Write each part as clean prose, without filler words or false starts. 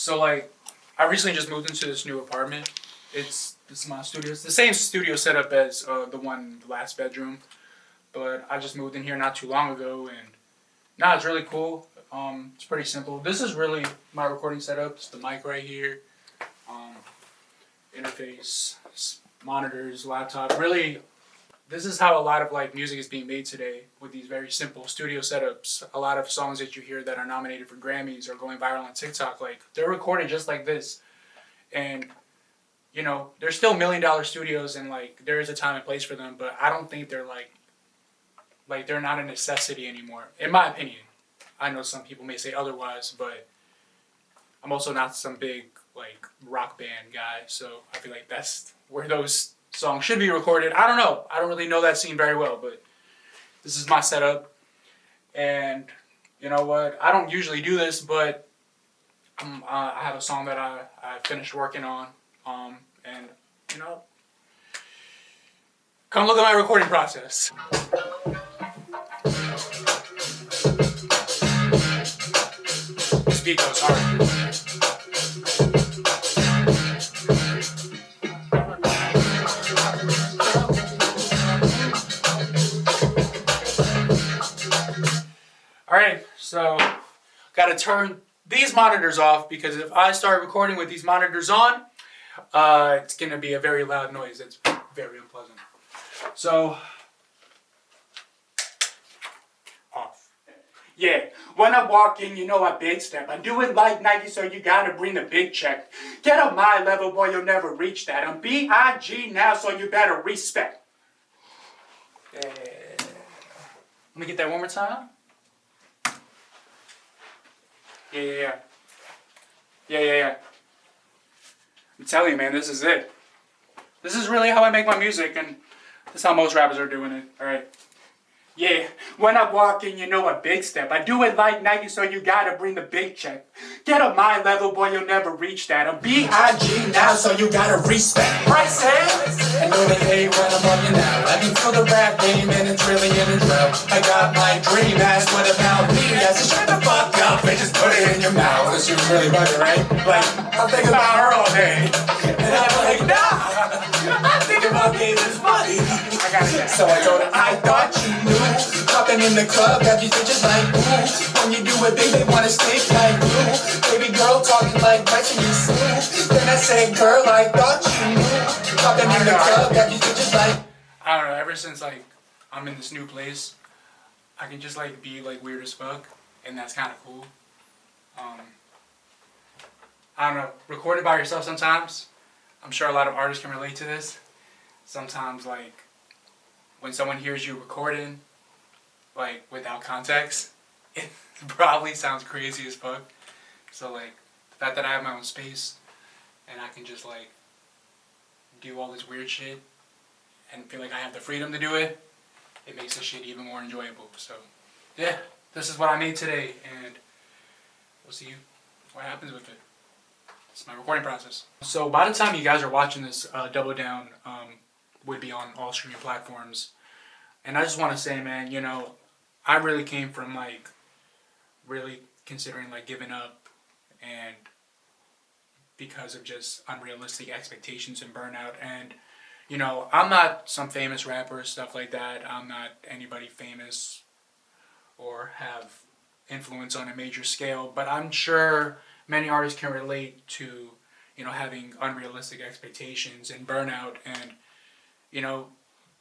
So like, I recently just moved into this new apartment. This is my studio. It's the same studio setup as the last bedroom, but I just moved in here not too long ago, and now it's really cool. It's pretty simple. This is really my recording setup. It's the mic right here, interface, monitors, laptop. Really, this is how a lot of like music is being made today with these very simple studio setups. A lot of songs that you hear that are nominated for Grammys or going viral on TikTok, like they're recorded just like this. And you know, there's still $1 million studios and like there is a time and place for them, but I don't think they're like they're not a necessity anymore, in my opinion. I know some people may say otherwise, but I'm also not some big like rock band guy, so I feel like that's where those songs should be recorded. I don't know. I don't really know that scene very well, but this is my setup. And you know what? I don't usually do this, but I have a song that I finished working on. And you know, come look at my recording process. This beat goes hard. Alright, so gotta turn these monitors off because if I start recording with these monitors on, it's gonna be a very loud noise. It's very unpleasant. So, off. Yeah, when I walk in, you know I big step. I do it like Nike, so you gotta bring the big check. Get on my level, boy, you'll never reach that. I'm B.I.G. now, so you better respect. Yeah. Let me get that one more time. Yeah. I'm telling you, man, this is it. This is really how I make my music, and this is how most rappers are doing it. Alright. Yeah, when I walk in, you know a big step. I do it like Nike, so you gotta bring the big check. Get on my level, boy, you'll never reach that. I'm B.I.G. now, so you gotta respect. Bryson! I know they hate when I'm on you now. I mean, for the rap game, and it's really in a drought. I got my dream, ask what about me? I said, shut the fuck up and just put it in your mouth. She was really bugging, right? Like, I think about her all day. And I'm like, nah, I think about getting this money. I got it. So I told her, I thought you knew. Hopping in the club, got these bitches like, ooh. When you do it big, they wanna stick like glue. Baby girl talking like Bryson, you smooth. Then I said, girl, I thought you knew. Hopping in the club, got these bitches like. I don't know, ever since like I'm in this new place, I can just like be like weird as fuck, and that's kind of cool. I don't know, recorded by yourself sometimes. I'm sure a lot of artists can relate to this. Sometimes like when someone hears you recording like without context, it probably sounds crazy as fuck. So like the fact that I have my own space and I can just like do all this weird shit and feel like I have the freedom to do it, it makes this shit even more enjoyable. So yeah, this is what I made today, and we'll see what happens with it. It's my recording process. So by the time you guys are watching this, Double Down would be on all streaming platforms. And I just want to say, man, you know, I really came from like really considering like giving up, and because of just unrealistic expectations and burnout. And you know, I'm not some famous rapper or stuff like that. I'm not anybody famous or have influence on a major scale, but I'm sure many artists can relate to, you know, having unrealistic expectations and burnout. And you know,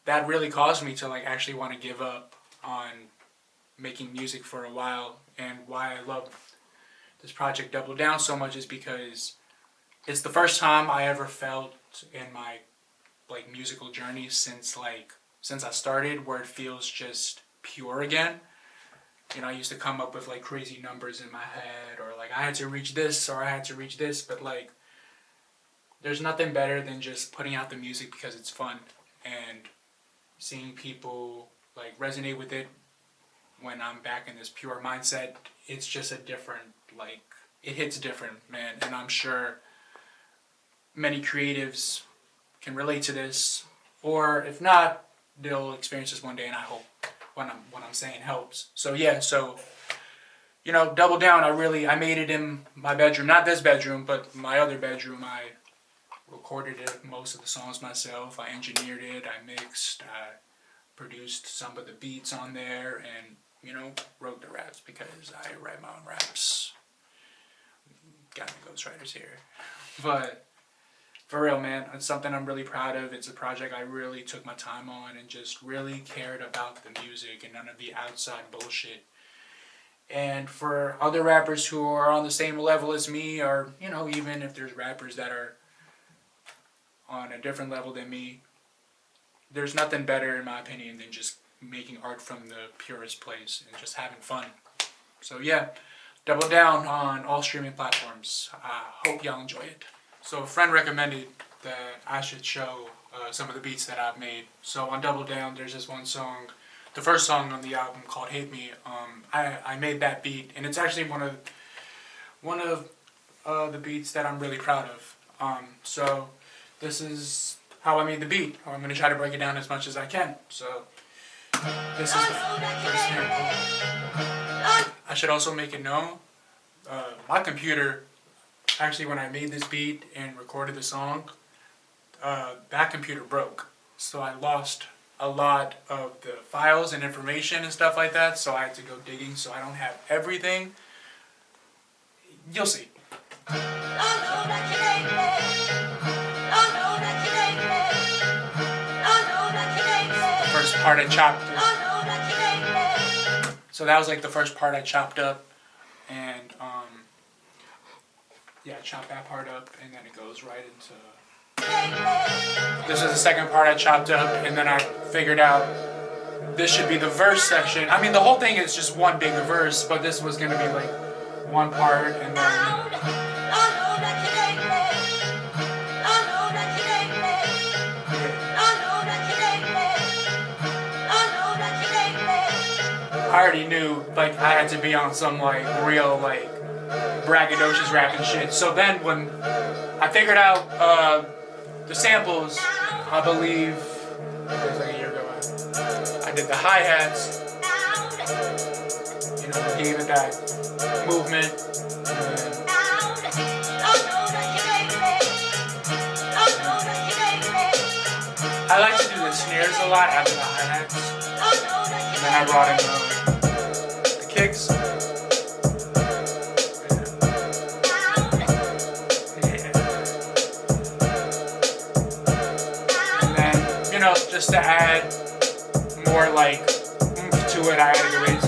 that really caused me to like actually want to give up on making music for a while. And why I love this project Double Down so much is because it's the first time I ever felt in my like musical journey since I started where it feels just pure again. You know, I used to come up with like crazy numbers in my head, or like I had to reach this or I had to reach this, but like there's nothing better than just putting out the music because it's fun and seeing people like resonate with it when I'm back in this pure mindset. It's just a different, like, it hits different, man. And I'm sure many creatives can relate to this, or if not, they'll experience this one day, and I hope what I'm saying helps. So yeah, you know, Double Down, I made it in my bedroom. Not this bedroom, but my other bedroom. I recorded it, most of the songs myself. I engineered it, I mixed, I produced some of the beats on there, and, you know, wrote the raps because I write my own raps. Got me ghostwriters here. But for real, man, it's something I'm really proud of. It's a project I really took my time on and just really cared about the music and none of the outside bullshit. And for other rappers who are on the same level as me, or, you know, even if there's rappers that are on a different level than me, there's nothing better, in my opinion, than just making art from the purest place and just having fun. So yeah, Double Down on all streaming platforms. I hope y'all enjoy it. So a friend recommended that I should show some of the beats that I've made. So on Double Down, there's this one song, the first song on the album called Hate Me. I made that beat, and it's actually one of the beats that I'm really proud of. So this is how I made the beat. I'm going to try to break it down as much as I can. So this is the first sample. I should also make it known, my computer, actually when I made this beat and recorded the song, that computer broke. So I lost a lot of the files and information and stuff like that, so I had to go digging, so I don't have everything. You'll see. First part I chopped up. So that was like the first part I chopped up, and yeah, I chopped that part up, and then it goes right into. This is the second part I chopped up, and then I figured out this should be the verse section. I mean, the whole thing is just one big verse, but this was gonna be like one part, and then. I already knew, like, I had to be on some, like, real, like, braggadocious rap and shit. So then when I figured out the samples, I believe, it was like a year ago, I did the hi-hats, you know, gave it that movement. I like to do the snares a lot after the hi-hats. And then I brought in the kicks. And then, you know, just to add more like oomph to it, I added the bass.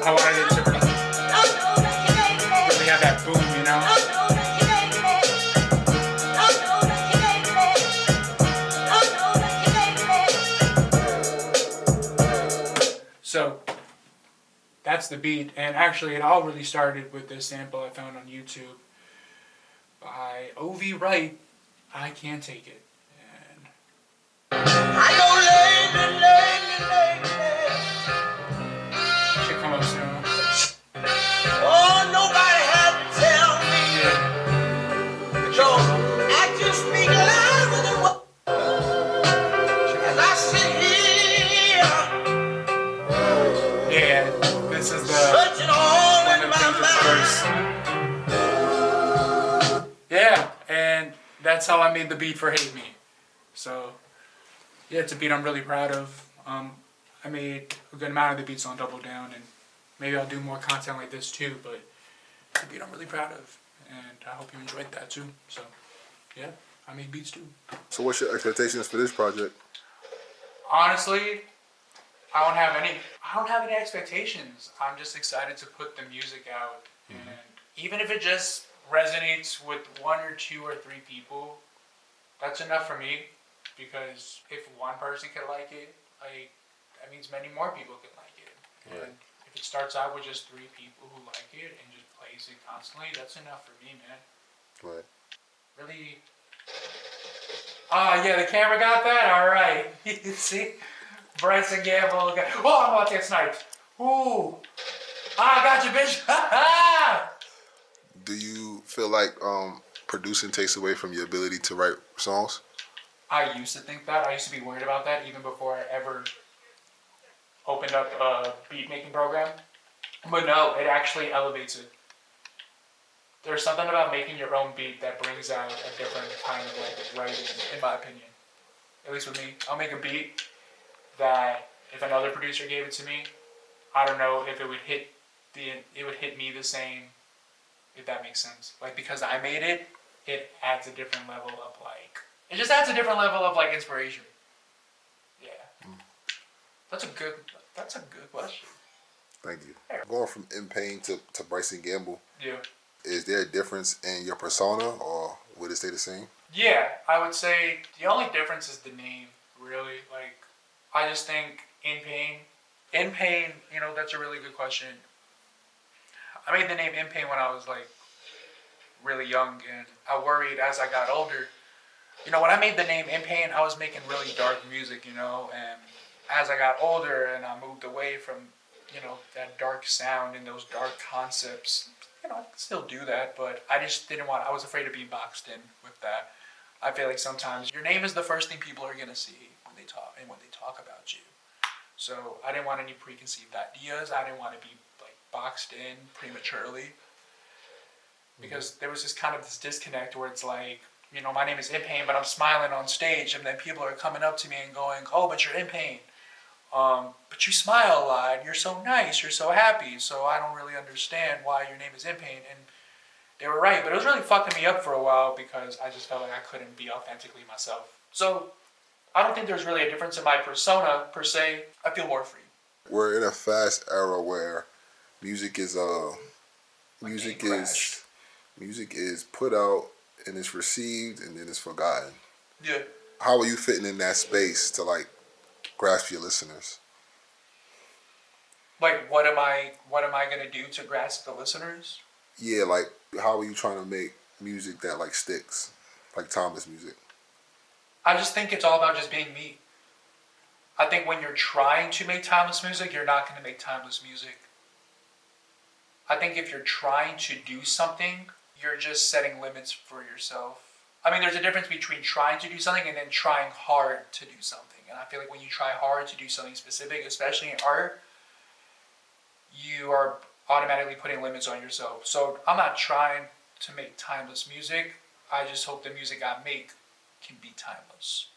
I wanted it to really have that boom, you know? So that's the beat, and actually it all really started with this sample I found on YouTube by O.V. Wright, I Can't Take It. And I know should come up soon. Oh, nobody had to tell me. Yeah. Your actions speak louder than what. As I sit here, Yeah, this is the searching all one in of my the mind. verse. Yeah, and that's how I made the beat for Hate Me. So yeah, it's a beat I'm really proud of. I made a good amount of the beats on Double Down, and maybe I'll do more content like this too, but it's a beat I'm really proud of, and I hope you enjoyed that too. So yeah, I made beats too. So what's your expectations for this project? Honestly, I don't have any expectations. I'm just excited to put the music out, and even if it just resonates with one or two or three people, that's enough for me. Because if one person can like it, like that means many more people can like it. Right. And if it starts out with just 3 people who like it and just plays it constantly, that's enough for me, man. Right. Really. Yeah, the camera got that? Alright. You see? Bryson Gamble got. Oh, I'm about to get sniped. Ooh. I got you, bitch. Do you feel like producing takes away from your ability to write songs? I used to think that. I used to be worried about that even before I ever opened up a beat making program. But no, it actually elevates it. There's something about making your own beat that brings out a different kind of like writing, in my opinion. At least with me. I'll make a beat that if another producer gave it to me, I don't know if it would hit me the same, if that makes sense. Like, because I made it, it adds a different level of like, it just adds a different level of like inspiration. Yeah. That's a good question. Thank you. Going from In Pain to Bryson Gamble, Yeah. is there a difference in your persona, or would it stay the same? Yeah, I would say the only difference is the name, really. Like, I just think In Pain, you know, that's a really good question. I made the name In Pain when I was like really young, and I worried as I got older. You know, when I made the name In Pain, I was making really dark music, you know, and as I got older and I moved away from, you know, that dark sound and those dark concepts, you know, I could still do that, but I just didn't want, I was afraid of being boxed in with that. I feel like sometimes your name is the first thing people are going to see when they talk about you. So I didn't want any preconceived ideas. I didn't want to be like boxed in prematurely, because there was this disconnect where it's like, you know, my name is In Pain, but I'm smiling on stage, and then people are coming up to me and going, "Oh, but you're In Pain. But you smile a lot. You're so nice. You're so happy. So I don't really understand why your name is In Pain." And they were right, but it was really fucking me up for a while because I just felt like I couldn't be authentically myself. So I don't think there's really a difference in my persona per se. I feel more free. We're in a fast era where music is music is put out and it's received and then it's forgotten. Yeah. How are you fitting in that space to like grasp your listeners? Like, what am I gonna do to grasp the listeners? Yeah, like how are you trying to make music that like sticks, like timeless music? I just think it's all about just being me. I think when you're trying to make timeless music, you're not going to make timeless music. I think if you're trying to do something, you're just setting limits for yourself. I mean, there's a difference between trying to do something and then trying hard to do something. And I feel like when you try hard to do something specific, especially in art, you are automatically putting limits on yourself. So I'm not trying to make timeless music. I just hope the music I make can be timeless.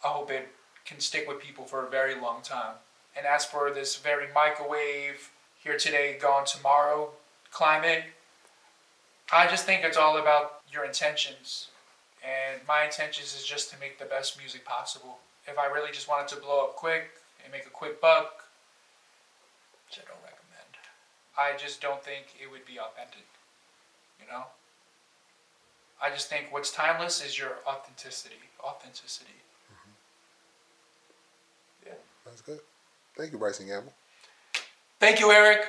I hope it can stick with people for a very long time. And as for this very microwave, here today, gone tomorrow climate, I just think it's all about your intentions. And my intentions is just to make the best music possible. If I really just wanted to blow up quick and make a quick buck, which I don't recommend, I just don't think it would be authentic, you know? I just think what's timeless is your authenticity. Yeah. That's good. Thank you, Bryson Gamble. Thank you, Eric.